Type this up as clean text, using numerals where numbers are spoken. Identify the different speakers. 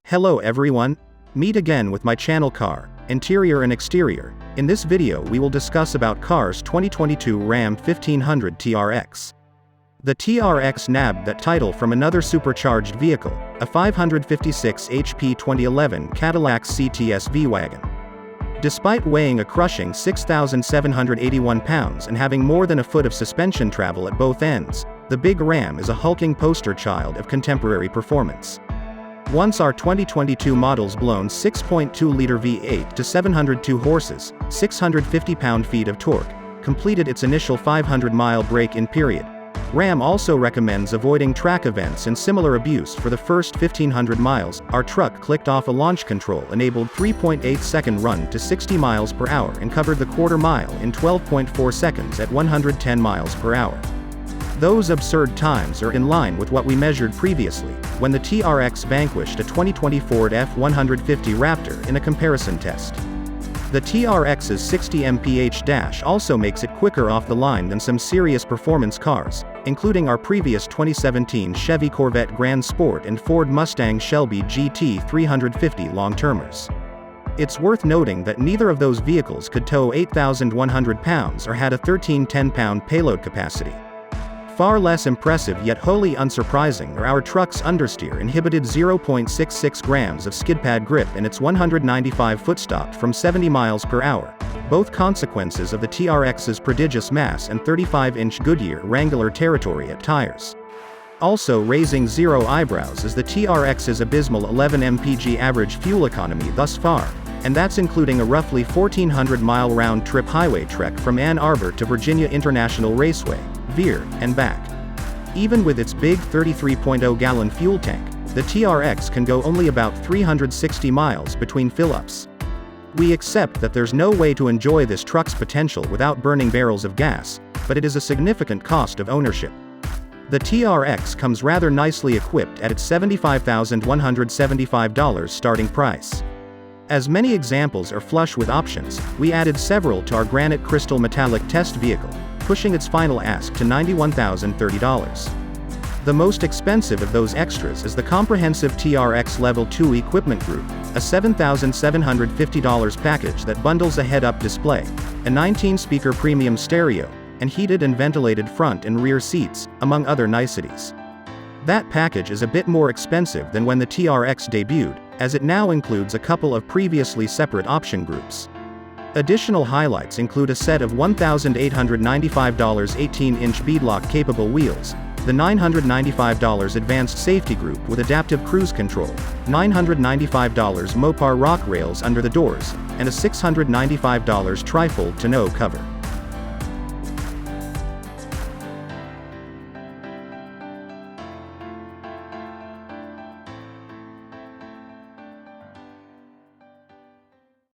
Speaker 1: Hello everyone. Meet again with my channel Car, Interior and Exterior. In this video we will discuss about Car's 2022 Ram 1500 TRX. The TRX nabbed that title from another supercharged vehicle, a 556 HP 2011 Cadillac CTS V-Wagon. Despite weighing a crushing 6,781 pounds and having more than a foot of suspension travel at both ends, the big Ram is a hulking poster child of contemporary performance. Once our 2022 model's blown 6.2-liter V8 to 702 horses, 650 pound-feet of torque, completed its initial 500-mile break-in period, Ram also recommends avoiding track events and similar abuse for the first 1,500 miles. Our truck clicked off a launch control-enabled 3.8-second run to 60 miles per hour and covered the quarter mile in 12.4 seconds at 110 miles per hour. Those absurd times are in line with what we measured previously, when the TRX vanquished a 2020 Ford F-150 Raptor in a comparison test. The TRX's 60 mph dash also makes it quicker off the line than some serious performance cars, including our previous 2017 Chevy Corvette Grand Sport and Ford Mustang Shelby GT 350 long-termers. It's worth noting that neither of those vehicles could tow 8,100 pounds or had a 1310-pound payload capacity. Far less impressive yet wholly unsurprising are our truck's understeer inhibited 0.66 grams of skid pad grip in its 195-foot stop from 70 miles per hour, both consequences of the TRX's prodigious mass and 35-inch Goodyear Wrangler territory at tires. Also raising zero eyebrows is the TRX's abysmal 11 mpg average fuel economy thus far, and that's including a roughly 1,400-mile round-trip highway trek from Ann Arbor to Virginia International Raceway, Veer, and back. Even with its big 33.0-gallon fuel tank, the TRX can go only about 360 miles between fill-ups. We accept that there's no way to enjoy this truck's potential without burning barrels of gas, but it is a significant cost of ownership. The TRX comes rather nicely equipped at its $75,175 starting price. As many examples are flush with options, we added several to our granite crystal metallic test vehicle, pushing its final ask to $91,030. The most expensive of those extras is the comprehensive TRX Level 2 Equipment Group, a $7,750 package that bundles a head-up display, a 19-speaker premium stereo, and heated and ventilated front and rear seats, among other niceties. That package is a bit more expensive than when the TRX debuted, as it now includes a couple of previously separate option groups. Additional highlights include a set of $1,895 18-inch beadlock-capable wheels, the $995 Advanced Safety Group with adaptive cruise control, $995 Mopar rock rails under the doors, and a $695 trifold tonneau cover.